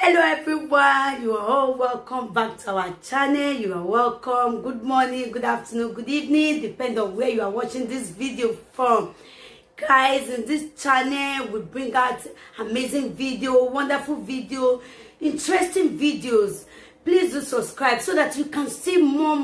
Hello everyone, you are all welcome back to our channel. You are welcome. Good morning, good afternoon, good evening, depending on where you are watching this video from. Guys, in this channel we bring out amazing video, wonderful video, interesting videos. Please do subscribe so that you can see more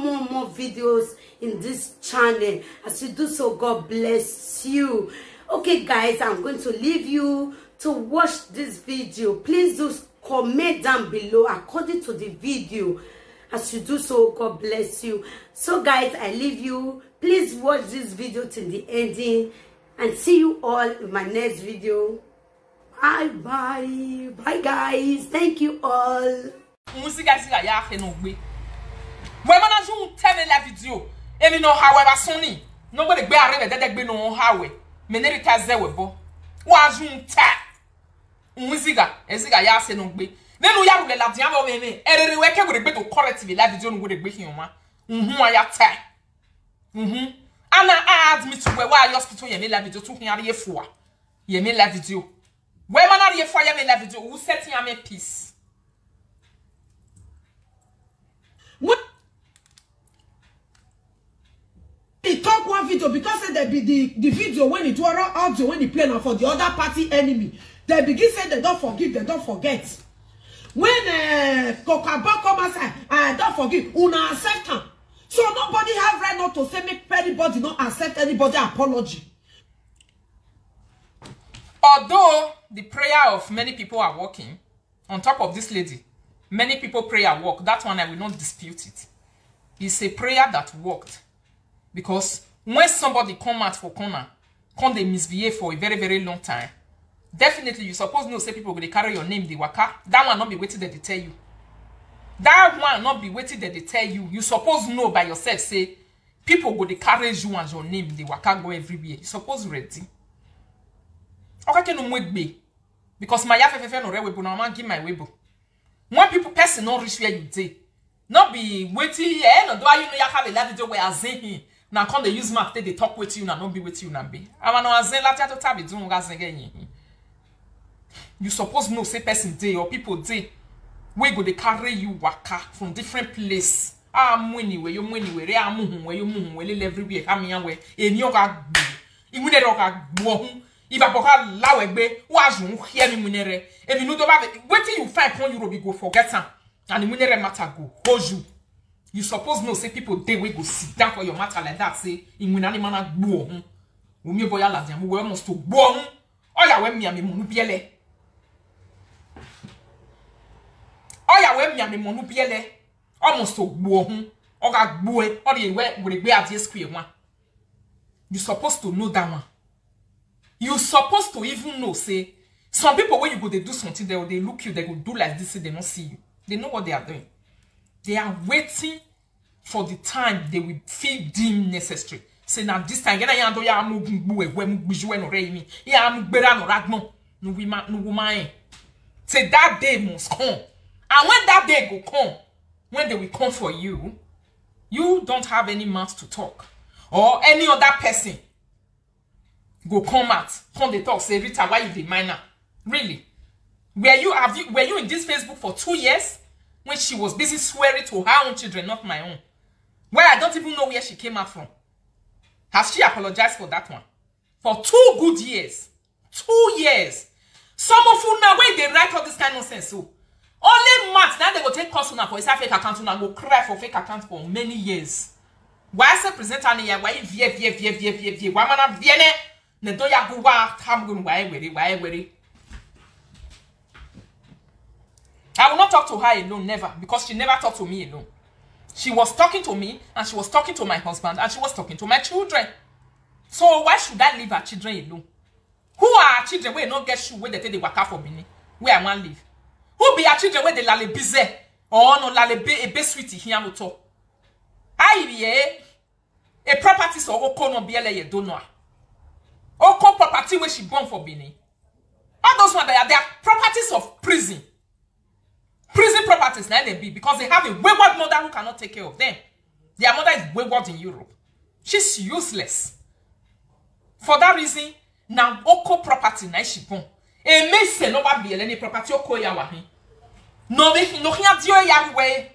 videos in this channel. As you do so, God bless you. Okay guys, I'm going to leave you to watch this video. Please do comment down below according to the video. As you do so, God bless you. So guys, I leave you. Please watch this video till the ending and see you all in my next video. Bye guys, thank you all. Eziga ya se no gbe nenu ya rule la dian bo me erere we ke go gbe to correct the live video no go gbe hin wa aya ta ana add me to where hospital ye me live video to hin are ye fo ye me live video we man are ye fo ye me live video who setting am peace he talk one video because say there be the video when it were audio when he play now for the other party enemy. They begin say they don't forgive, they don't forget. When Kokaba come outside, don't forgive, una accept them. So nobody have right not to say make anybody not accept anybody apology. Although the prayer of many people are working, on top of this lady, many people prayer work. That one I will not dispute it. It's a prayer that worked. Because when somebody come out for corner, come they misbehave for a very long time, definitely you suppose know say people will carry your name, the waka. That one not be waiting that they tell you. That one not be waiting that they tell you. You suppose know by yourself say people go they carry you as your name, the waka go everywhere. You suppose ready. Okay, no more be because my yafe no rewebo no man give my webo. When people person not reach where you dey, not be waiting. No do you know you have a live video where I say him. Now come they use map they talk with you now, not be with you now be. I want to say later to tabi do again. You suppose know say person day or people day we go they carry you waka from different place. Money where you money where you move where you move where everywhere come here where in your gag you need a go if I boka lawe be was hear me munere if you know waiting you find when you go forget am and the munere matter go hold you. You suppose know say people they we go sit down for your matter like that say in munani mana gbo ho umi boya la diam we almost to gbo ho oya we mi munu biele oya we mi munu biele almost to gbo ho oga gbo e o dey we gbe at square one. You supposed to know that one. You supposed to even know say some people when you go they do something they look you they go do like this they don't see you. They know what they are doing. They are waiting for the time they will feel deemed necessary. Say now this time, get a yando ya mugu when we no reimi. Ya mugbera no ragmo no woman. Say that day must come, and when that day go come, when they will come for you, you don't have any mouth to talk, or any other person go come out, come they talk. Say Rita, why you the minor? Really? Were you in this Facebook for 2 years? When she was busy swearing to her own children, not my own. Where I don't even know where she came out from. Has she apologized for that one? For 2 good years. 2 years. Some of you now, when they write all this kind of nonsense, so only months, now they go take cost for his fake account and go cry for fake account for many years. Why say present an year? Why vie? Why man viene? Ne do ya go wa ham gun why worry? I will not talk to her alone, never, because she never talked to me alone. She was talking to me, and she was talking to my husband, and she was talking to my children. So why should I leave her children alone? Who are her children where not get shoe where they take the waka for me? Where I want live? Who be her children where they lale busy or no lale be a best sweetie here no talk? I be a property so oko no biele ye don't know. Oko property where she born for Bini. All those ones they are properties of prison. Prison properties now they be because they have a wayward mother who cannot take care of them. Their mother is wayward in Europe. She's useless. For that reason, now oko property na she born. E me se no ba be any property oko ya wa hin. No rien dio ya we.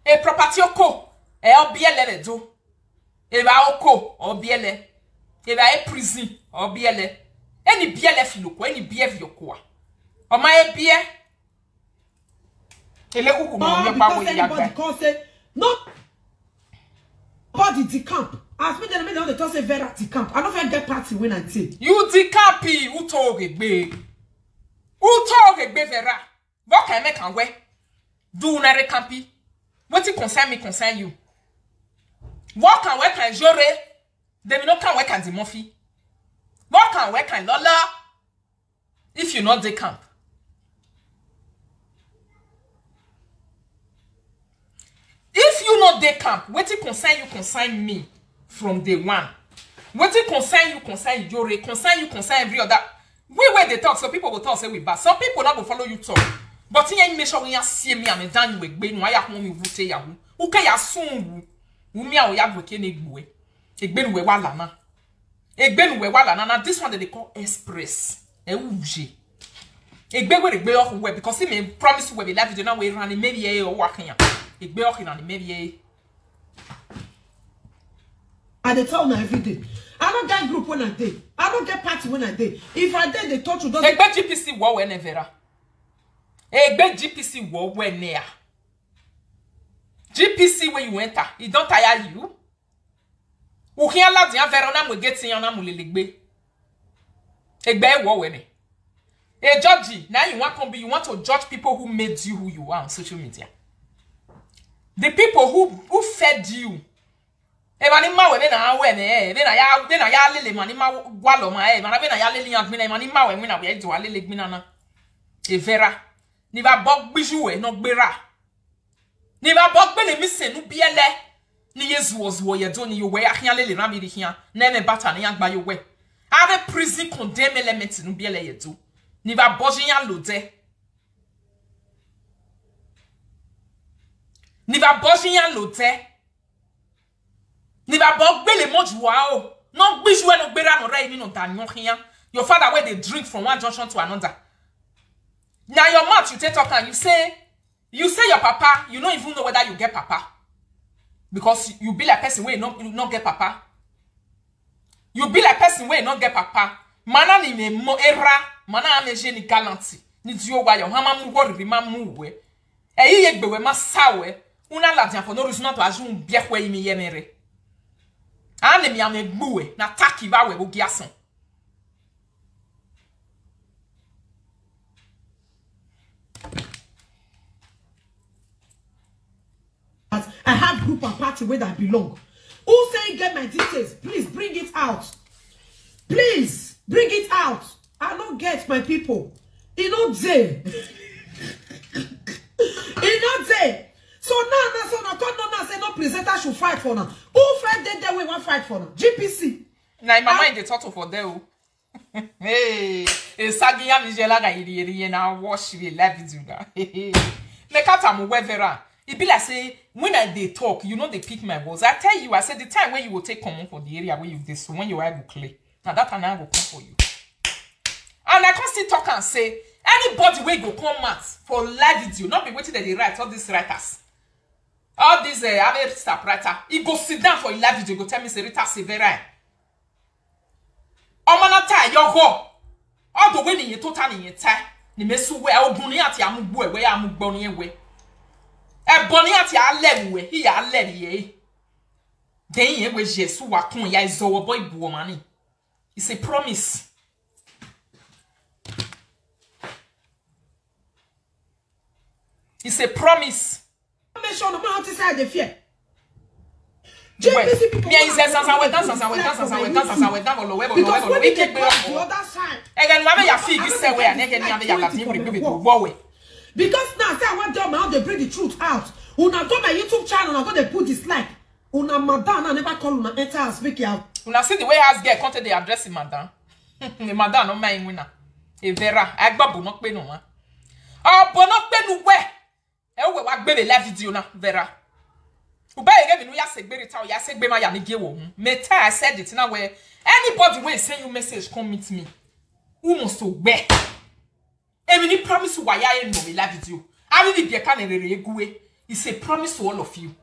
E property oko. E obiele le do. E ba oko obiele. E ba e prison obiele. Eni biele filoko, eni biye vyoko. O ma e biye. Ele kuku mo me pa wo ya gba. Nobody decamp. As me them make the talk say Vera decamp. I don't fit get party when I say. You decampi who talk egbe. Who talk egbe Vera. What can make an way? Do na recampi. What it concern me concern you. What can work and jore? They no can work and the Murphy. What can work and Lola? If you not decamp. If you not decamp, what it concern you concern me from day one. What it concern you concern Jore, concern you concern every other. We where they talk, so people will talk say we bad. Some people not will follow you talk. But in make sure when you see me, I'm done you with no ya home you vote ya who. Okay, ya soon who me or ya book any way. Egben we wala na. Egben we wala na. This one that they call express. Euji. Egben we egbe off we because he may promise we be live video now we run maybe a or working ya. Egbe off in maybe a. I dey tell na every day. I don't get group when I day. I don't get party when I day. If I did, they touch you. Egbe GPC war when Vera. Egbe GPC war when near. GPC when you enter, it don't tire you. Who hear la dia Vera na mo get in na mo lelegbe. Egbe war when. Hey Georgie, now you want to judge people who made you who you are on social media. The people who fed you. E mani ma we na we ne na ya lele mani ma gwalo ma e mani na ya lele yan gbina mani ma we na we do lele gbina na e Vera ni ba bog biju we no gbera ni ba bog be le mi se nu biele ni Yesu ozo ye do ni yo we ahia lele na bi di hia na me bata na yan gba yo we ave prison condemn element nu biele ye do ni ba bojin yan lode ni ba bojin yan lode ni ba bog bele mojwa o no gbiju no gbera no rai ni no danyo hian your father where they drink from one junction to another now your mouth you take talk and you say your papa you don't even know whether you get papa because you be like person where you not get papa you be like person where you not get papa mana ni me mo era mana ameje ni galanti ni dio wa yo hama mu go ri ma mu we eyi ye gbewe ma sawe una la dia for no reason to assume biekwe imi yemere ane mi ame gbuwe na taki ba we bogi ason. I have group and party where I belong. Who say get my details? Please bring it out. Please bring it out. I don't get my people. You know they. You know they. So now say no presenter should fight for now. Who fight then we want fight for now? GPC. Now in my mind they talk for them. Hey, Sagia Mijela ga iri na watch the live video da. Make out am Vera. It be like say when they talk, you know they pick my words. I tell you, I said the time when you will take common for the area where you this so when you are go clear. Now that time I will come for you. And I can still talk and say anybody wey go come out for live video, not be waiting that they write all these writers. All these other staff writer, he go sit down for a live video, go tell me say Rita Severa. Omanata yo go. All the way ni total ni tie. Ni mesu we ogun ni ati amugbo we amugbo ni we. E boni ati alem we, he alem ye. Den ye we Jesu wa kun ya izowo boy bu mani. It's a promise. It's a promise. Make sure no man outside the fear. GPC people. Yeah, he says we dance we keep the other side. Again, why you feel this way and again you have your because now say I want them how they bring the truth out. Una go my YouTube channel and go they put dislike. Una madam I never call una enter and speak out. Una see the way house girl content they address madam. The madam no mind winner. E Vera, agbabu no pe no ma. Oh, but not pe nu we. E we wa gbe the live video na Vera. Uba you give me ya segbe rita ya segbe ma ya ni ge wo. Me tell I said it now where anybody when send you message come meet me. Who must to gbe. Even promise why I no live video. It's a promise to all of you.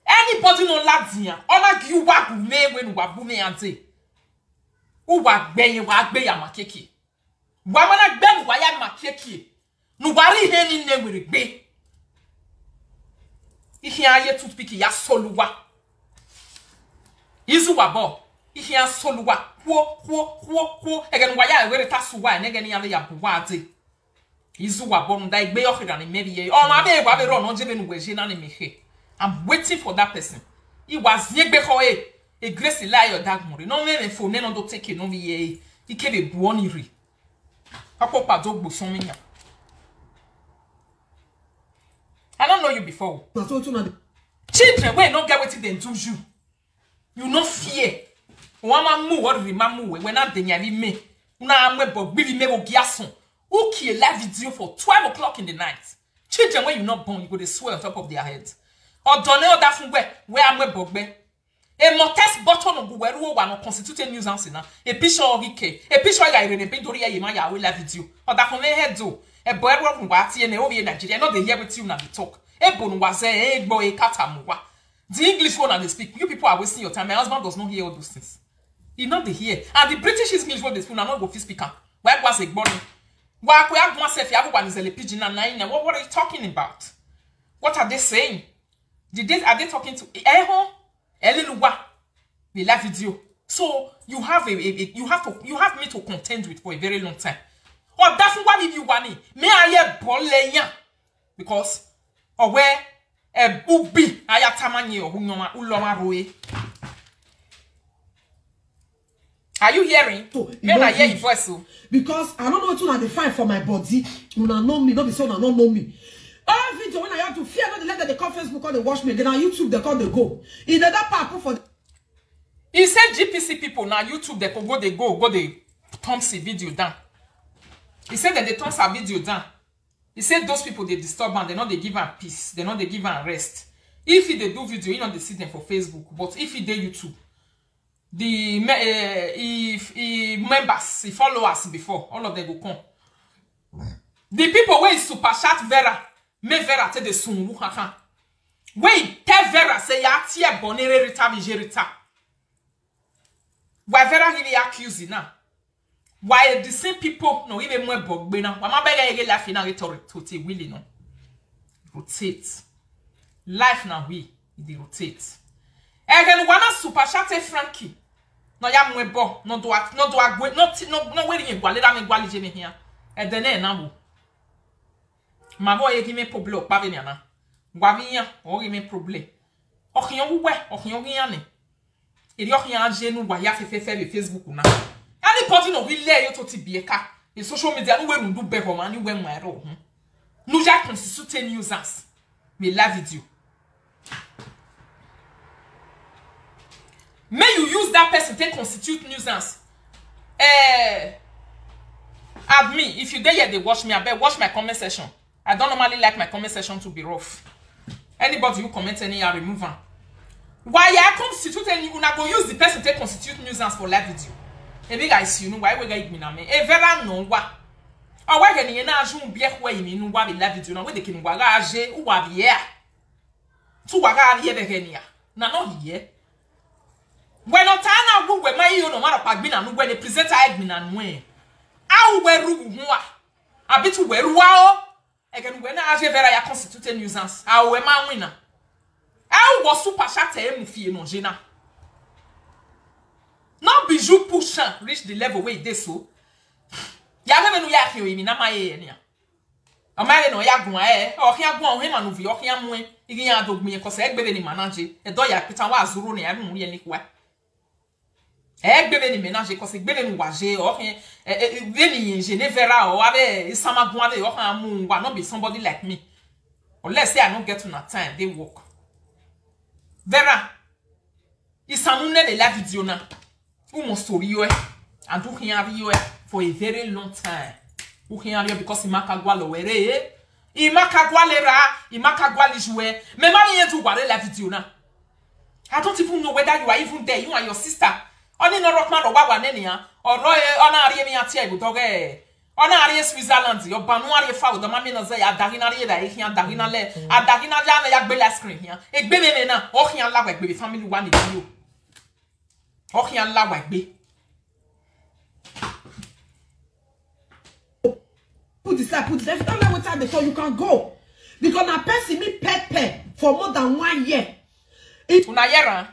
Anybody no ladia, ona you wa me when wa bume ante. U wa gbe ya makeki. Wa mana gbe wa ya makeki. No wari heni ne wiri gbe. Ihi aye toothpick ya soluwa. Izu wa bo. Ihi ya soluwa. Kwo. Egen wa ya wiri ta suwa ne geni ya buwa ate. Izu wa bo nda igbe yo khira ni maybe ye. O ma be wa be ro no jebe nu gbe na ni mehe. I'm waiting for that person. He was yegbe ko a grace la your dagmore. No me phone no do take no be he kebe buoni ri. Papa padogbo somenya. I don't know you before. Children, when not get what they do you. You no fear. Wama mu what rimamu when not the nyavi me. Una amwe bo bibi me go giason. Who kill a live video for 12 o'clock in the night. Children, when you not born, you go to swear on top of their heads. Or donne or that from where I'm a bogbe. A modest button of where one or constituted nuisance na. A picture of Ike. A picture I read a pintoria Yamaya will live video. Or that from a head do. A boy from Wati and over in Nigeria. Not the hear with you now the talk. A bone was a boy katamua. The English one and they speak. You people are wasting your time. My husband does not hear all those things. He not the hear. And the British English one they speak. I'm not go speaker. Why was a bonny? Why could I have myself? Everyone is a pigeon and nine. What are you talking about? What are they saying? Are they talking to Eliluwa? We live video. So you have you have me to contend with for a very long time. Or that's what if you want it. May I bolenya because or where a ubi ayatamanye or uloma roe. Are you hearing? So, when I hear your voice, because I don't know what to define for my body. You don't know me, not be so don't know me. Every video when I have to fear not the let they call Facebook or they watch me, then on YouTube they call they go. In the other part for he said GPC people now YouTube they go the thumbs the video down. He said that they thumbs her video down. He said those people they disturb and they know they give her peace, they know they give her rest. If they do video, you know they see them for Facebook, but if they YouTube, the members, the followers before all of them will come. The people where super chat Vera. Me Vera te de sunwu haha. Wait, tell Vera say ya tie bonere rita vijerita. Why Vera give you accuse now? Why the same people no even more bogbe na? Why ma bega yege life na rotate willy no? Rotate. Life na we it rotate. Again wana super chat Frankie. No ya mwebo no do agwe no we ni gwale da me gwale je me hia. E de na wo. Ma boy qui me problème pas venir na. Gwa vinya o qui me problème. O khion wuwe, o khion giane. E di o khian genou gwa ya fe Facebook na. Any party no we le yo to ti bieka. E social media no we ndu be for man ni we mwero. Nou ja constitute nuisance. Me la video. May you use that person to constitute nuisance. Add me. If you dare here they watch me, I bet watch my comment section. I don't normally like my comment section to be rough. Anybody who comments any, I remove them. Why I constitute any, you go use the person to constitute nuisance for live video. A big guys, you know why we get me now? A very no what? Or why can you not assume be a way in who have live video? Now, where they can wagage who have here. To wagage here the now not here. When not time now, where my you no matter Pagbina, when the presenter admin and when. I wear room, a bit to wear wow. Again, when I have a constituted nuisance, I will my winner. I was super chat him if you know Gina. Not bijou pushing reach the level where they so. Yaga no yak you in my area. A man no yagwa, or here go him and of your yamwe, igya dog me because egg baby manager, a doya pita was running and really quick. Egg baby menage because a baby was or really Genevera or other summer guade or moon will not be somebody like me. Or let's say I don't get to that time, they walk. Vera is someone that live video now. Almost to you and who can have you for a very long time. Who can have you because he makagwalo were he makagwalera, he makagwalishwe. Me money to what live video now. I don't even know whether you are even there, you and your sister. Only no rockman or wawa nenia, or roy on a remi at table dog, Ona ari Switzerland, yo banu ari fa o do mami na ze ya darina ri da hian darina le, a darina ja na ya gbe la screen hian. E gbe me na, o hian la wa gbe family wa ni bio. O hian la wa gbe. Put this side, put this. If you don't like what time they tell you can go. Because na person me pepper for more than 1 year. Una yera.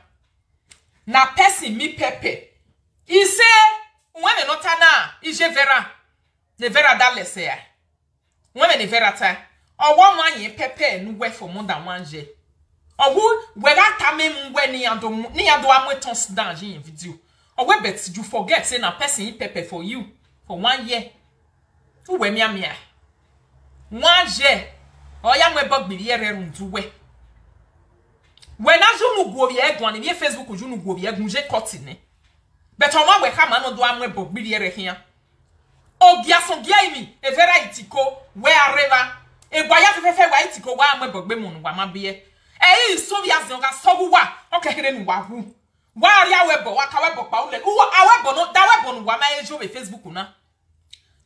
Na person me pepper. I say when me nota na, ije vera. Ne vera da lese ya. When me ne vera ta. O 1 year pepper no we for more than 1 year. O we ga ta me mwe ni ando amwe tons danger in video. O we bet you forget say na person pepper for you for 1 year. Uwe mia 1 year. Oya mwe bog bi yere rundu we. When I junu go bi egwan ni Facebook junu go bi egun je kotine. But on we kama no do amwe bog bi yere hia. Ogia so gia imi e vera itiko we areva. E boya fefefe wa itiko wa amwe bog be mu no wa mabie. E so bi azonga sogu wa okekere nu wa hu. Wa ari awebo wa ka webo pa ule. Uwa awebo no da webo no wa ma ejo be Facebook na.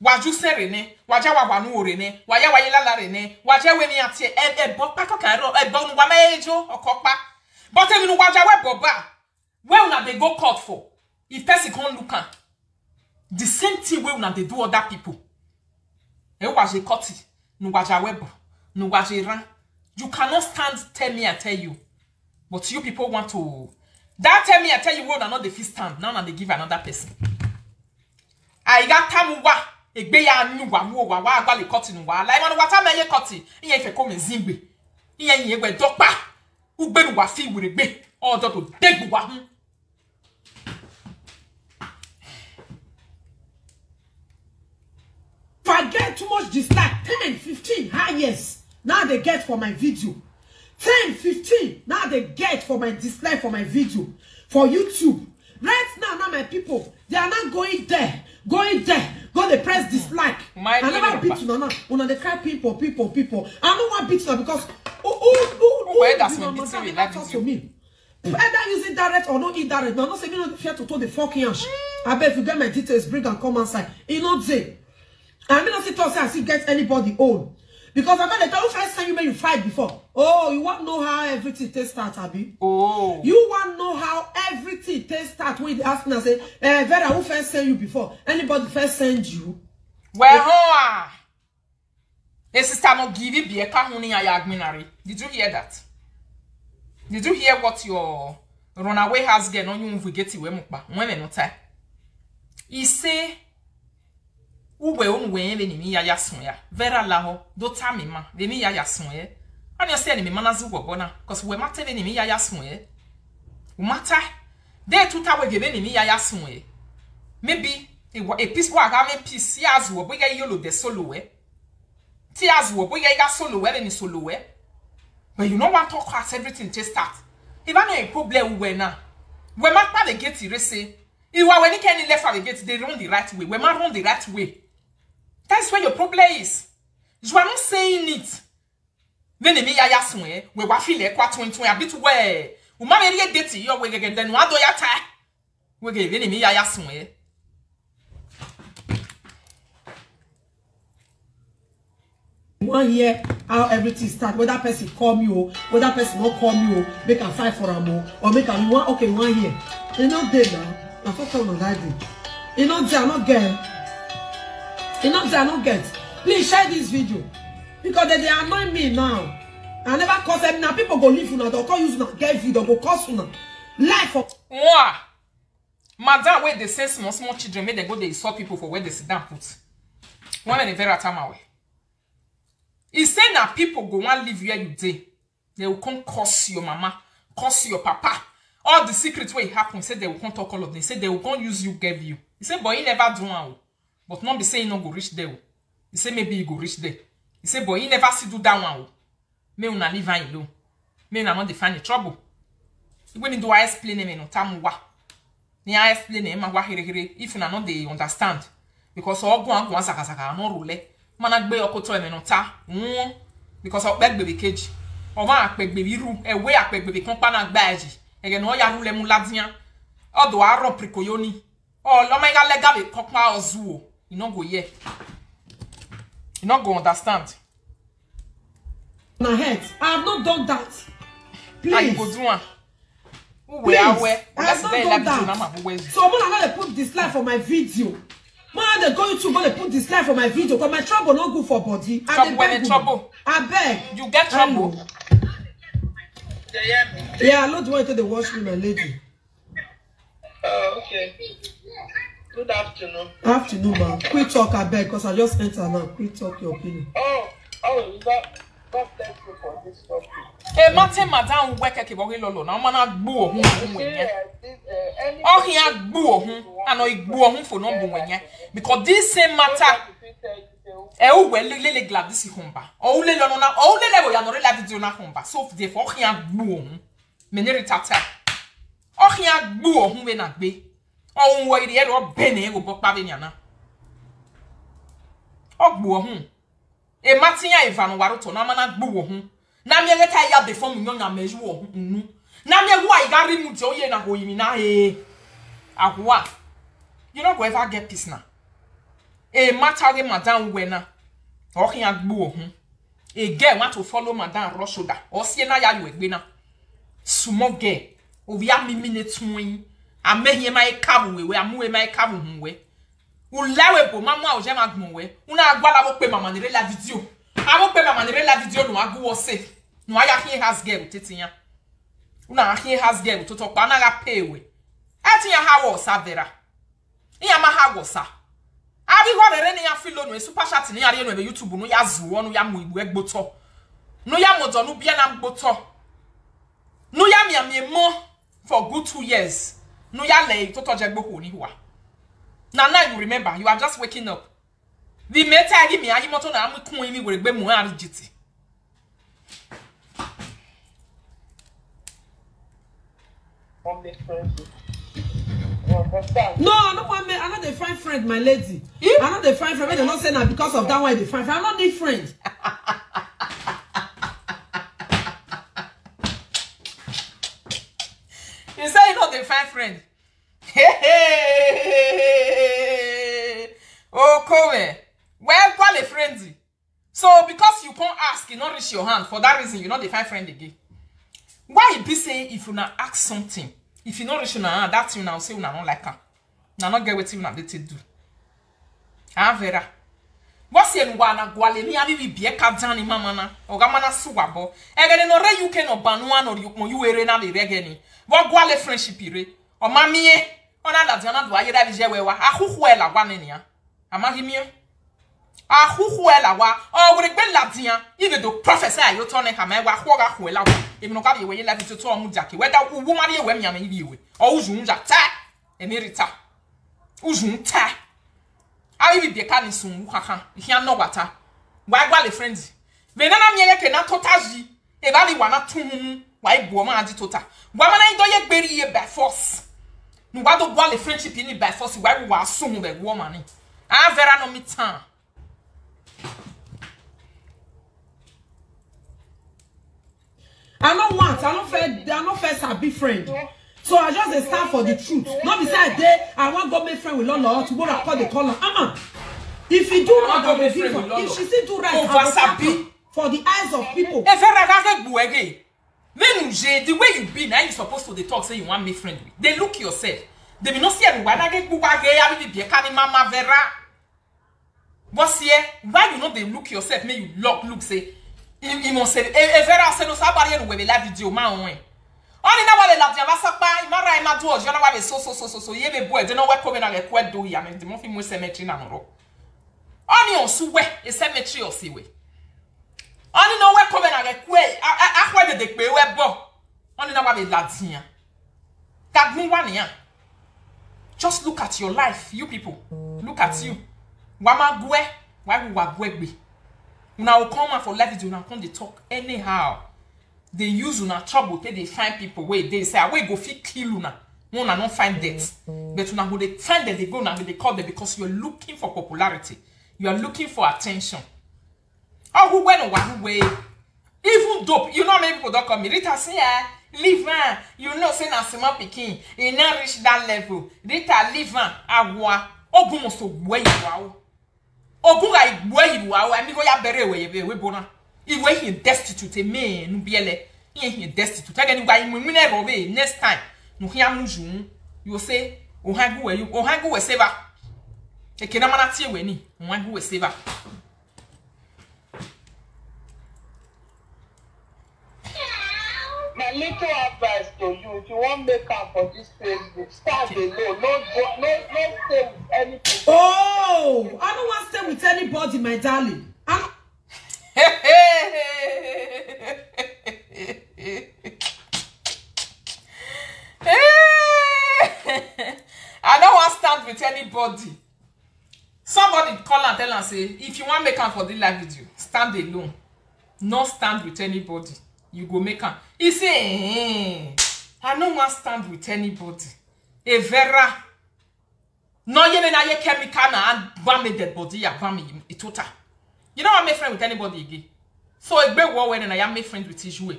Waju serene, waja wanu orene, waya wayela rene, waja we mi ati bo pa kokaro bo nu wa mejo okopa. But even waja we boba. Where una they go court for? If person can't look at the same thing where una they do other people. E waje court, nu waja webo, nu waje ran. You cannot stand tell me I tell you. But you people want to that tell me I tell you we una not the first stand. Now they give another person. I got tamuwa. Egbe ya nu wa agba le koti nu wa la imanu wata meye koti iye ife ko mezingbe iye yin egbe dopa ugbe nu wa fi wiregbe odo to degbu wa hu. If I get too much dislike, 10, 15 highest now they get for my video. 10, 15 now they get for my dislike for my video for YouTube. Right now my people, they are not going there. Go they press dislike. I never beat you now. When they cry people. I don't want beat you because where that's when beating me like this. Either use it direct or not indirect. No, say me not fear to the fucking ash. I bet if you get my details, bring and come outside. You know say. I mean not sit to say I see get anybody old. Because I bet the time first time you made you fight before. Oh, you want to know how everything takes start, Abi? Oh. You want to know how everything takes start when they ask me and say, Vera, who first sent you before? Anybody first send you? Well, the sister no give you be a kahuni ayagminari. Did you hear that? Did you hear what your runaway husband on you if get away mukba? When no time. He say Uwe unwe ni mi ya yasoya. Vera laho do tamima. De mi ya yasoye. Ani say ni mi manazu wo bona cause we matter ni mi ya yasoye. U matter. De tuta we gebe ni mi ya yasoye. Maybe a piece wa ga me piece yazu wo boya yolo de solo we. Ti yazu wo boya ga solo we ni solo we. But you know what talk as everything just start. If I know a problem we na. We mak pa the gate irese. Iwa when you can left at the gate they run the right way. We mak run the right way. That's where your problem is. You are not saying it. Then me ya yasunwe, we wa feel kwa 20 a bit where. U ma me re date your way again then wa do ya ta. We ge then me ya yasunwe. One year how everything start, whether person call me or whether person not call me or make a fight for am or make a one okay 1 year. You know there now. I thought I was hiding. You know there not get. You know they are not get. Please share this video because they annoy me now. I never cause them now. People go leave you now. They'll call you now. Get video. Go cause you now. Life of wow. Madam, where they say small children, may they go they insult people for where they sit down put. One in the very time away. He say now people go and leave where you day. They will come curse your mama, curse your papa. All the secrets where it happen. Say they will come talk all of them. Say they will come use you, give you. He say, boy, he never do one. But not be saying no go reach there. He say maybe you go reach there. He say, boy, he never see do that one. Me una leave him alone. Me una not define the trouble. When you do I explain him no time wa. Ni I explain him wa here. If you not they understand. Because all go and go saka no rule. Man agbe okoto em no ta. Because of beg baby cage. O ma akpeg baby ru. E we akpeg baby kon pa na gba eji. Ege no ya rule mu ladian. Odo aro prikoyoni. Oh, lo ma ga lega be kokpa ozuo. You no go here. You not go understand. My head. I have not done that. Please. I go do one. Please. I have not done that. So I'm gonna put dislike for my video. Man, they go to go put dislike for my video because my trouble not good for body. Trouble. I beg. You get trouble. Yeah, I not want to watch me, my lady. Oh, okay. Good afternoon. Afternoon, man. Quick talk, I beg, because I just enter now. Quick talk your opinion. You got thank you for this topic. Hey, Martin, madam, work at Kibogi Lolo. Now, man, I boo home. Oh, he had boo home. I know he boo home for no booing. Because this same matter. Oh, well, Lily glad this is humba. Oh, Lily, oh, Lily, you are not allowed to do na humba. So, therefore, he had boo home. Many tata. Oh, he had boo home when I be. Oh, why the head of Benny will book Baviana. Oh, boo home. E Martina Ivan Waruto, na mana boo home. Na me let I have the form young and measure. Na me why got removed your yen and go in a what? You don't ever get peace now. E matter madam winner. Or he had boo home. A girl want to follow Madame Roshoda or Siena Yalu winner. Sumo gay. Ovia me minutes wing. I may hear my cabo where I move my cabo way. Ulawe mama o jema gmonwe una agbala wo pe mama ni la video abo pe mama ni la video no agu wo se no aya he has girl tetinya una he has girl to talk na ga pay we atinya ha wo savera iya ma ha wo sa abi ho rere ni ya filo no super chat ni ya re no be YouTube no ya zuwo no ya mo igbo egboto no ya mojo no bia na mgboto no ya mi mo for good 2 years no ya le to toje gboko ni huwa. Now you remember, you are just waking up. The meta give me, I moto na am kun mi we gbe mu arigiti. No, I don't want me. I'm not the fine friend, my lady. I'm not the fine friend. They not say that because of that one the fine friend. I'm not the friend. You say you're not the fine friend. Hey, oh, come. Well, call a frenzy. So, because you can't ask, you not reach your hand. For that reason, you're not the fine friend again. Why you be saying if you not ask something, if you not reach your hand, that's you now say you not like her. Now not get what you not let it do. Ah, Vera. What's your one? Guale me abi be a captain mama na. Ogamana suwabo. Egene no re you can no banwa no you ere na the regeni. What guale friendship ire? O mamie. Ona da diana do ayeda bi jewewa ahuhu ela wa nenia amahimie ahuhu ela wa o we gbe ladian even do professor ayo to ne kama wa ho ga ho ela wa emi no ka be we la bi to mu jake weda wu mari e we miam yi bi we o uzun ja ta emerita uzun ta ayi bi ka ni sun wu kaka hia no wata wa gwa le friends we na na miye ke na totaji e ba li wa na tun wa ibu o ma adi tota wa ma na ndo ye gberi ye by force. No, why do the friendship in by force? Why we assume the woman? Ah, Vera no me time. I don't first be friend. So I just stand for the truth. Not beside there, I want to make friend with Lolo to go and call the color. If you do not go with friend, if she still do right, I will stand for the eyes of people. If Vera can't go again. The way you be now, you supposed to talk say you want me friend with. They look yourself. They be not see everyone. I get mama Vera. What's here? Why you know they look yourself? May you look say. You must say Vera say no sabari no we be live video ma on. Only na wale la diava sakpa imara ima do ojo na wa be so ye be boy. They no we come na record do ya me the mo fi mo cemetery na no. Only on suwe e cemetery o siwe. Only no we come na record akwa de pe we bo. Only na wa be la dia. Kadmu wan ya. Just look at your life, you people. Look at you. Wama gwe, why we wa gwe be. Una will come out for life video, una come they talk anyhow. They use una trouble, they find people where they say, "We go fit kill una." Una not find death, but una go they find them, they go now they call them because you are looking for popularity, you are looking for attention. Oh, who went away? Even dope, you know many people don't come. Rita say, "Live on." You know, say na small pikin, you not reach that level. Rita live on, agua. Ogumo so way wow. Ogunga igwe ibu awo ami go ya bere we bona. Iwe he destitute me nu biele. He destitute. Again gwa imu never be next time. No hia muju. You say ohangu we save. Ekena mana tie we ni. Ohangu we save. My little advice to you, if you want to make up for this Facebook, start alone. No stay with anybody. Oh, I don't want to stay with anybody, my darling. I don't want to stand with anybody. Somebody call and tell and say, if you want to make up for this live video, stand alone. Not stand with anybody. You go make am. He say, I don't want to stand with anybody. A vera. No, you na ye chemical na and bam me dead body ya bam me itota. You don't want to make friend with anybody again. So a big war when I am make friend with you.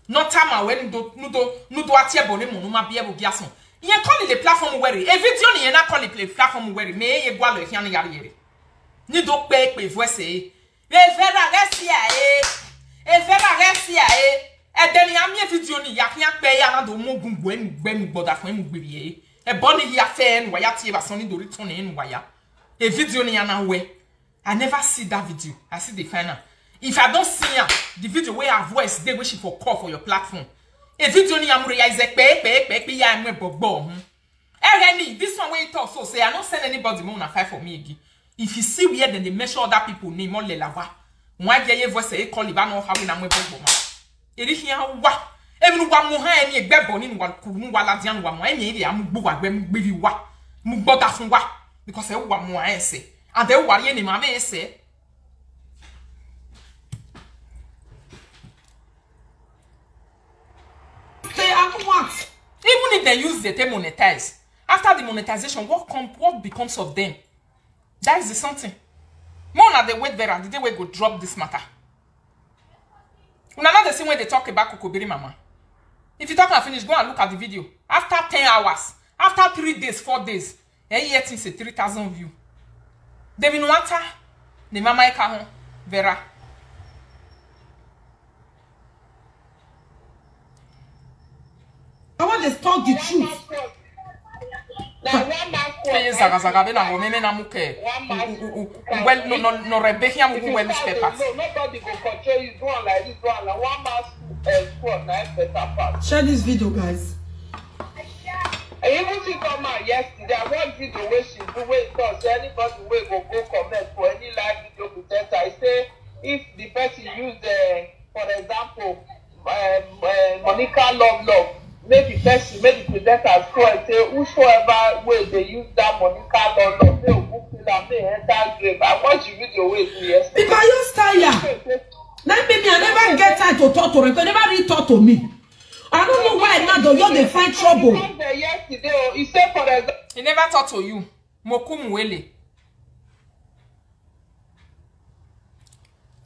No time when no do atie bone mo no ma bia bo bia so. Ye call the platform where e video ni ye na call the platform where me ye gwa lo hia na yare yare. Ni do pe voice e. Vera resia e. Evera resia e deni ami video ni yaknya pe ya na do mo gungu enu gbemu gboda fun emu gbiri e boni ya fe en wa ya tie ba son ni do return en wa ya e video ni ya na we. I never see that video. I see the final. If I don't see her, the video where her voice they wish for call for your platform. A video ni amure ya is pe ya enwe gbogbo this one where you talk so say I don't send anybody more na fight for me again. If you see where then they measure other people name on lelawa. Mwa ye voice e call iba no hawe na mwe bobo ma. Eri hia wa. Emi wa mo ha eni egbebo ni wa kunu wa la dian wa mo eni eri am gbo wa gbe gbivi wa. Mu gboda fun wa because e wa mo ese. And e wa ye ni ma be ese. Say what? Even if they use the term monetize, after the monetization, what becomes of them? That is the something. More na they wait there, the day we go drop this matter. Una not the same way they talk about Kokobiri Mama. If you talk and finish, go and look at the video. After 10 hours, after 3 days, 4 days, yet say 3,000 views. They will want the Mama Eka Vera. I want to talk the truth. Nobody go control you. Do like this, do like one man's squad. Better part. Share this video, guys. I even see come out yesterday. I watched video where she do where it say anybody will go comment for any live video presenter. I say if the person use for example, Monica Love. Maybe person, maybe presenter go and say whosoever way they use that Monica Love, they will book it and they enter grave. I watch the video where it yesterday. Because you style. That made me I never get time to talk to her. They never really talk to me. I don't know why now they find trouble. Yesterday, he said for example. He never talk to you. Mokum Wele.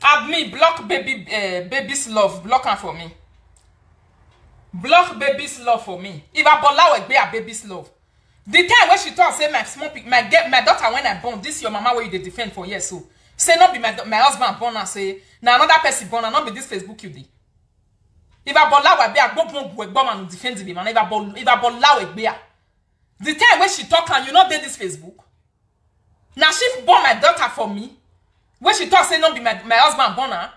Add me, block baby's love. Block her for me. Block baby's love for me. If I bola will be a baby's love. The time when she talk say my daughter when I born, this your mama where you defend for years so. Say not be my husband born and say now another person born and not be this Facebook you did. If I bola will be a bomb and defend the man. If I bola will be a the time when she talk and you not did this Facebook. Now she born my daughter for me. When she talk say not be my husband born her.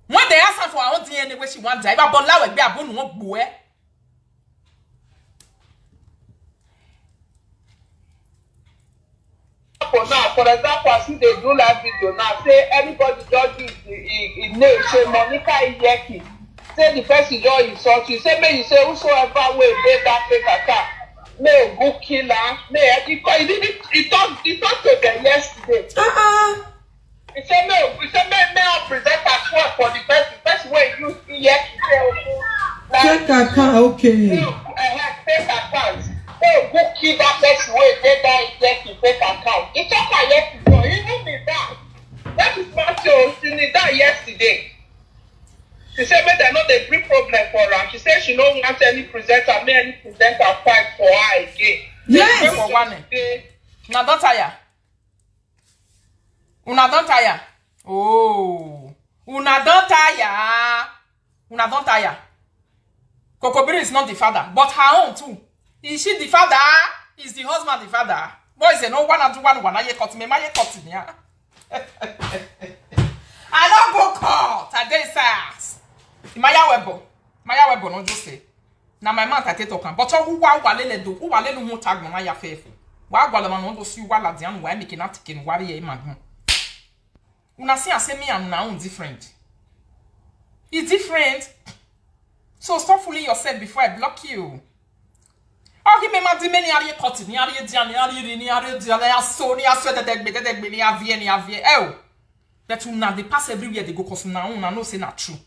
When they ask her for her own DNA where she wants to, if I bola will be a bone won't boy. For example, I see they do live video now. Say everybody just use his name. Say Monica Iyeki. Say the person just insult you. Say may you say whosoever will be that fake account. May go kill her. May he talked to them yesterday. He said may I present as well for the person where you Iyeki. Fake account, okay. Fake account. Hey, go kill that person where they die Iyeki fake account. He talked yesterday. He knew me that. That is not so. She did that yesterday. She said, "But I know they bring problem for her." She said she don't want any presenter, any presenter fight for her again. Yes. Now daughter ya. Una don't tire. Oh. Una don't tire. Una don't tire. Kokobiri is not the father, but her own too. Is she the father? Is the husband the father? Boys, they know one and one. I cut me. My cut me. I don't go court. I dey sass. Maya webo no just say. Na my man tate talk but who wa walele do who walele no tag no ya fefu. Wa gwala man no si wala dian wa make na tikin wari e magun. Una see ase me and na own different. It's different. So stop fooling yourself before I block you. Oh, he may not be many are cutting, ni are so near sweat that they be oh. That una they pass everywhere they go cause una no say not true.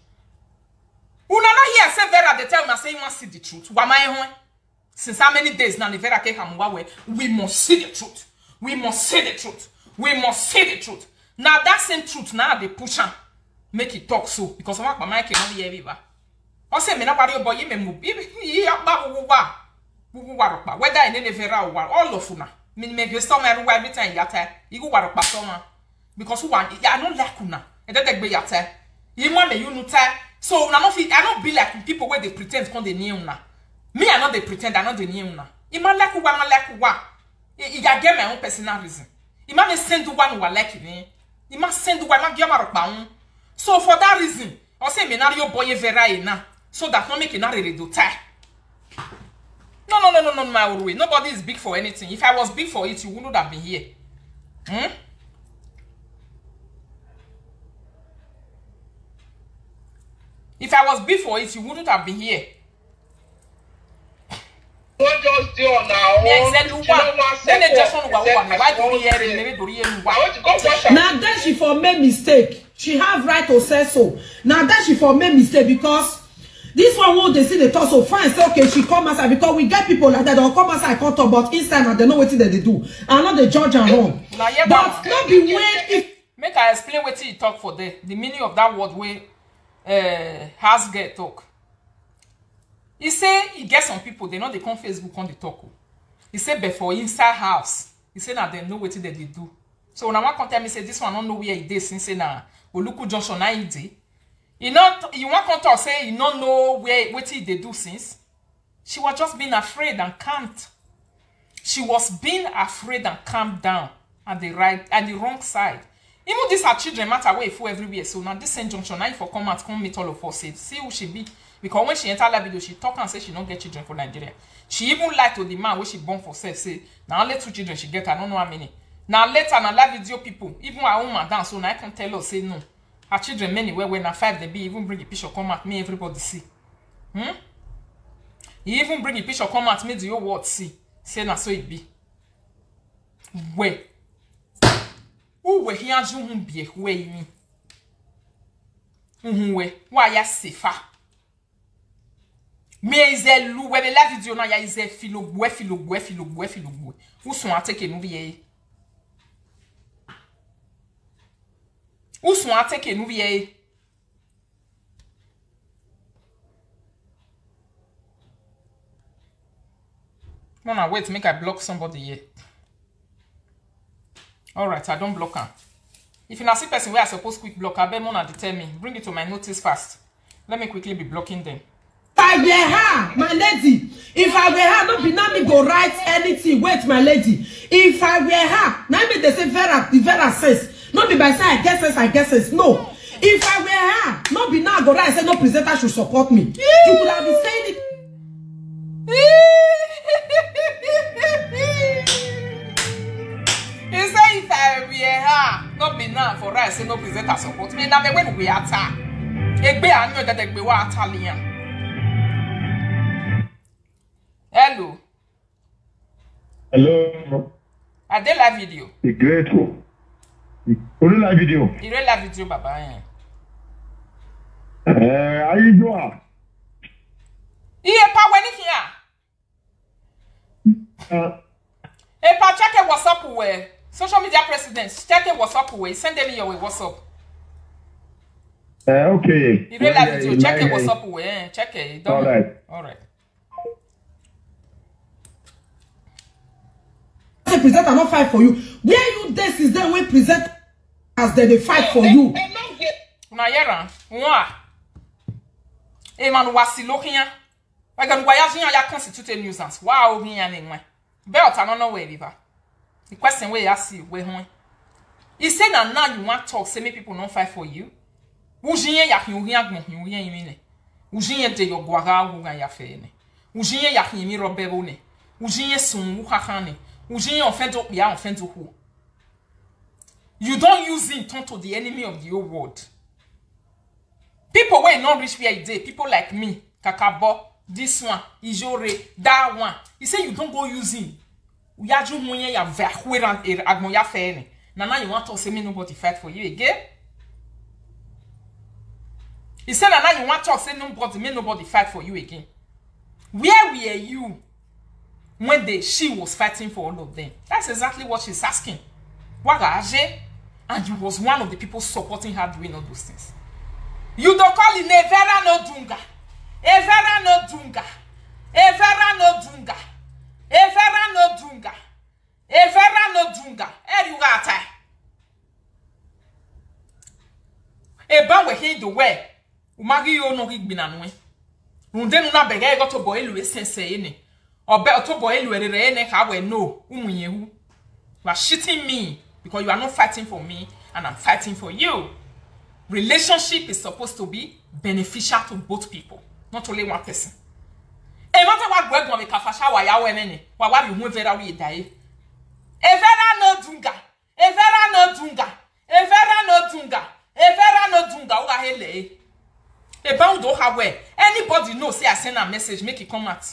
Una not here say Vera they tell una say you want see the truth. Why my since how many days now the Vera ke hamwa we must see the truth. We must see the truth. We must see the truth. Now that same truth now they push am make it talk so because my mic no be everywhere. I say me na worry about you me move. Whether in any Vera or all of una. Me make some every time yata. You go warokpa soma. Because who want I don't like una. And then they be yata. You want me you know so una no fit I don't be like people where they pretend come they near una. Me I not they pretend I not they near una. You man like one you get my own personal reason. You man send one who like me. You must send one man give warokpa. So for that reason, I say me na your boy Vera na so that no make it not really do tie. No, my way. Nobody is big for anything. If I was big for it, you wouldn't have been here. If I was big for it, you wouldn't have been here. What just do now? Now that she for made mistake, she have right to say so. Now that she for made mistake because this one won't they see the talk so fine say okay she come outside because we get people like that they'll come outside can't talk but inside and they know what they do and not the judge and wrong. But not be when if make I explain what he talk for the meaning of that word way has get talk. He say he get some people they know they come Facebook on the talk. He say but for inside house he say now they know what they do. So now one can tell me say this one don't know where he is since say now Oluku Junction na he dey. You want to talk say you don't know what they do since. She was just being afraid and calmed. She was being afraid and calmed down at the wrong side. Even these her children matter way for everywhere. So now this same junction, now if I come out, come meet all of us, say, see who she be. Because when she enter that video, she talk and say she don't get children for Nigeria. She even lied to the man where she born for self, say, now only 2 children she get, I don't know how many. Now later, now live video people, even her own madam, so now I can tell her, say no. Her children many where when 5 they be, even bring a picture come at me, everybody see. He even bring a picture come at me, the whole world see. Say na so it be. Where? Who we here you be where you mean? Why ya safer? Me is a lou when the live video na ya is a filo. Who so take a movie? Who so take a movie? No, wait, make I block somebody here. Alright, I don't block her. If you not see person where I suppose quick block, I bet Mona tell me. Bring it to my notice fast. Let me quickly be blocking them. If I were her, my lady, if I were her, not be now me go write anything. Wait, my lady. If I were her, now me they say Vera, the Vera says. Not be by say I guess it's no. If I were her, not be now go write say no presenter should support me. You could have been saying it. You say if I were her, not be now for right say no presenter support me. Now me when we are ta. Egbe anyo that egbe wa Italian. Hello. Hello. I did live video. The great one. Only live video. You read live video, Baba. How you doing? Iye pa when here. Hey, pa check it WhatsApp where social media presidents check it WhatsApp where send them your WhatsApp. Okay. You read live video. Check it WhatsApp where check it. All right. All right. Present are not fight for you. Where you this is then we present as they fight for you. Na yera, wa. E man wasi lokinya. Like an voyaging ya constitute a nuisance. Wow, me and anyway. Belt, I don't know where river. The question where I see where home. He said that now you want to talk, say me people don't fight for you. Ujinye ya hiuhiagmo, hiuhia imine. Ujinye de yo guaga wuga ya fene. Ujinye ya himi roberone. Ujinye sun wuhahane. Ujinye offend up ya offend who. You don't use him turn to the enemy of the whole world. People were not rich where they people like me, Kakabo, this one, Ijore, that one. He said you don't go use him. Uyaju mwenye ya verhuera agmo ya fene. Now you want to say me nobody fight for you again? He said now you want to say nobody fight for you again. Where were you when she was fighting for all of them? That's exactly what she's asking. Wagaje, and you was one of the people supporting her doing all those things. You don't call it Nevera no Dunga. Evera no Dunga. Evera no Dunga. Evera no Dunga. Evera no Dunga. Eriugata. Eba we hear the way. Umagi yo no higbinanwe. Rundenu na bega ego to boy elu sense ene. Obe to boy elu ere ene ka we no umunyehu. You are shitting me because you are not fighting for me and I'm fighting for you. Relationship is supposed to be beneficial to both people, not only one person. E matter what go me kafasha wa ya we nene. Wa wa bi hu vera we dai. Evera no dunga. Evera no dunga. Evera no dunga. Evera no dunga uga hele. Eba do have we. Anybody know say I send a message make it come out.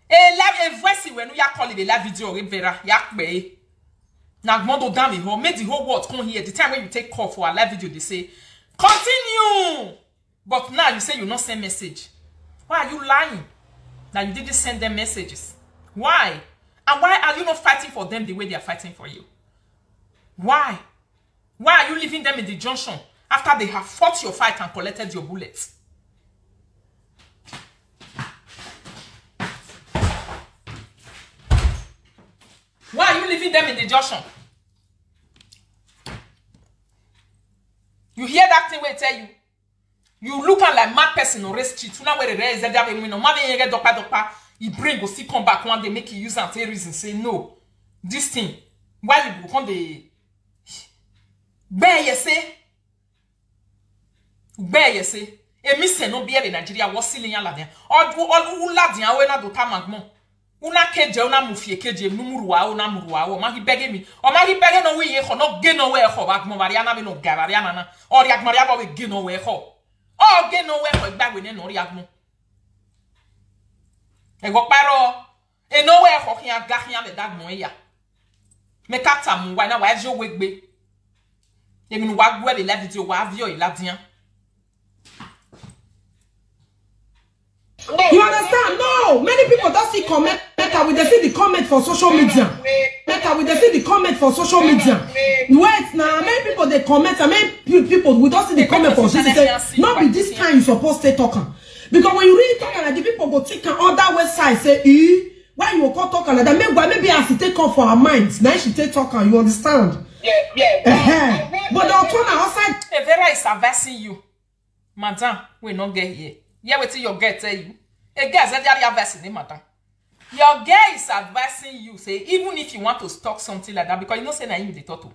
A voice when you call it a live video Evera yak be. Now mondo damn it, make the whole world come here. The time when you take call for a live video, they say continue. But now you say you not send message. Why are you lying? Now you didn't send them messages. Why? And why are you not fighting for them the way they are fighting for you? Why? Why are you leaving them in the junction after they have fought your fight and collected your bullets? Why are you leaving them in the junction? You hear that thing where I tell you? You look at like mad person on the street. You know where the rest of them no matter you get dopa. You bring go see come back one day make you use and take reason say no. This thing why you go on the bear you say? E mi se no be in Nigeria was selling ya ladin. All ladin we na do tamagmo. Una keje una mufie keje numuruwa una muruwa o ma hi bege mi o ma hi bege no we ye ho no ge no we ho ba mo mariana be no gavariana na o ri agmaria ba we ge no we ho o ge no we ho gba we ne no ri agmo e go paro e no we ho kian ga kian be dagmo ya me kata mu wa na wa je we gbe e mi no wa gwe be la video wa avio e ladian. You understand? No, many people don't see comment. Better we see the comment for social media. Better we see the comment for social media. Wait now, many people they comment. And many people we don't see the comment for social media. Not be this time you supposed to talk. Because when you really talk like the people go take on other website say, why you call talk like that? Maybe I should take off for our minds. Now she take talk and you understand? Yeah. But the turn outside. Vera is advising you, madam. We not get here. Yeah, wait till your girl tell you. A girl said that advising madam. Your girl is advising you, say, even if you want to talk something like that, because you know say na you the turtle.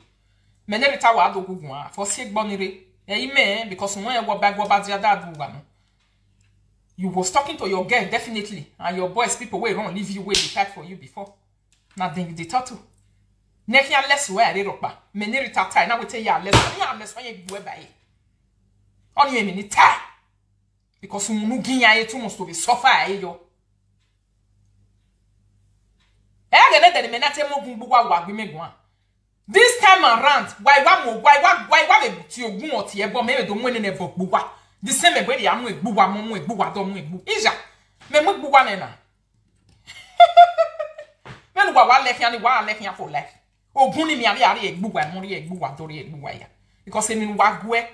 Me never tell what do go for sick bonire. Because when you go back you was talking to your girl definitely, and your boys people will run leave you where they fight for you before. Now then you the turtle. Next year less where they rock back. Me never tell time. Now we tell you less when you go by. On you minute time. Because you no ginya e too much to be suffer yo. This time around, why ti ogun oti ebo me do mo ne bo buwa. The same way ya mo egbuwa mo egbuwa do mo egbu. Ija. Me mo egbuwa ne na. Me no wa left yan wa left yan for life. Ogun ni mi ari egbuwa mo ri egbuwa do ri egbuwa ya. Because emi wa gwe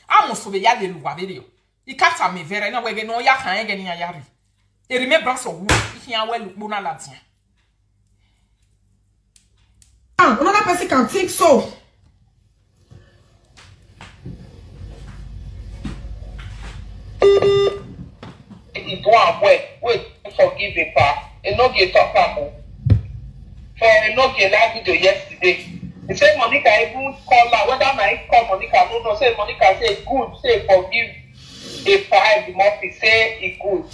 almost so be ya le luwa be I kata me vera na wege no ya kan ege ni ayari. E remembrance of who he an well bona latin. Another person can think so. he do am well. Wait, forgive a pa. He no get talk am. For he no get that video yesterday. He said Monica even call her. Whether I call Monica, no, no. Say Monica say good. Say forgive a pa. The Murphy say he good.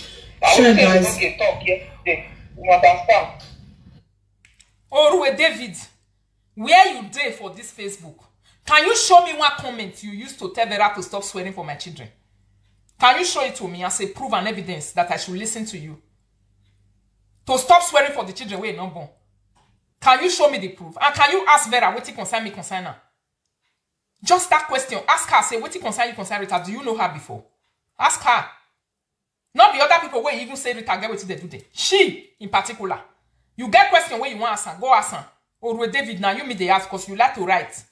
I Sure, would say guys. he no get talk yesterday. You understand? Orue David, where you dey for this Facebook? Can you show me one comment you used to tell Vera to stop swearing for my children? Can you show it to me as a proof and evidence that I should listen to you? To stop swearing for the children where not born. Can you show me the proof? And can you ask Vera what concern me concern her? Just that question. Ask her, say, what concern you concern Rita? Do you know her before? Ask her. Not the other people where you even say Rita get what they do there. She, in particular. You get question where you want to ask her. Go ask her. Or David, now you me they ask because you like to write.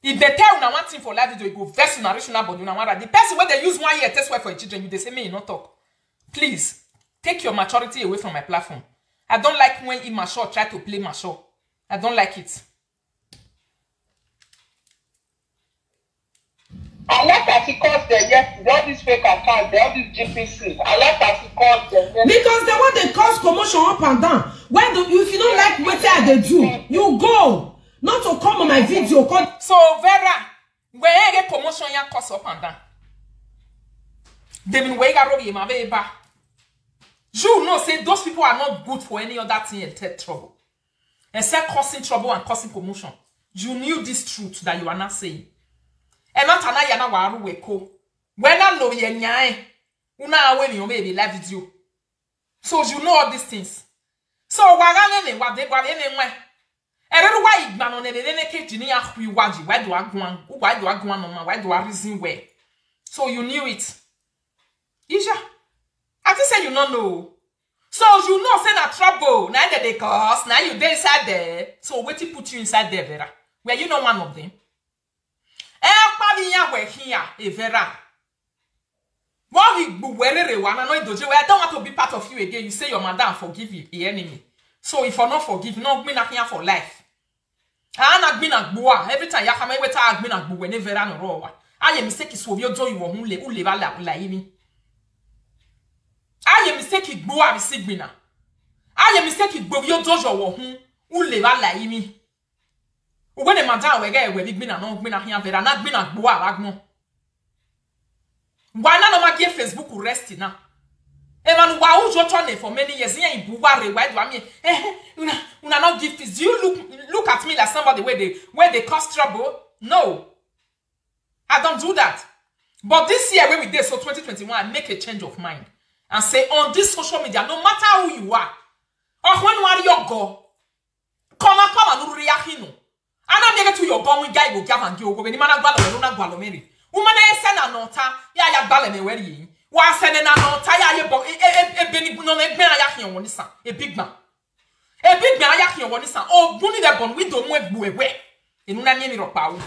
If they tell you one thing for life video, you go verse narration but you know what the person where they use 1 year test work for your children, you they say me you not talk. Please take your maturity away from my platform. I don't like when immature try to play mature. I don't like it. I like that he calls them yesterday, all these fake accounts, all these GPC. I like that he calls them yesterday. Because they want they cause commotion up and down. When do if you don't like what they do, you go. Not to come on my video. So Vera, where get commotion ya cause up and down. They mean where you ma beba. You know say those people are not good for any other thing except trouble. Except causing trouble and causing commotion. You knew this truth that you are not saying. And not ana yana waru weko. When I know ye nyae, una awe mi baby live video. So you know all these things. So wagane what they got anyway. Every why igban on the cage ni akwi waji. Why do I go on? Why do I reason where? So you knew it. Isha, I just say you don't know. So you know say na trouble. Now that they cause. Now you dey inside there. So wait to put you inside there, Vera. Were you not one of them? Vera. I don't want to be part of you again. You say your madam forgive you, the enemy. So if I not forgive, no me not here for life. I not been a boa. Every time you come away, I been a boa. Whenever I know, I am mistake is for your joy. You won't live like me. I am mistake boa with Sigbina. I am mistake boa your dojo who live like me. When a madam we get we been a no been a here Vera not been a boa bagmo. Why not ma give Facebook rest now? Man, why you trying for many years? Here in Buware, why do I mean? Una not give this. Do you look at me like somebody where they cause trouble? No, I don't do that. But this year when we did so 2021, I make a change of mind and say on this social media, no matter who you are, or when you go, come and react. And I'm going to your bomb guy will give and go when you man a Mary. Woman, I send a nota, ya ballet where ye. Why send a nota, a big man, a big man. A big man, oh, bunny the bone, we don't move away. In una name of power.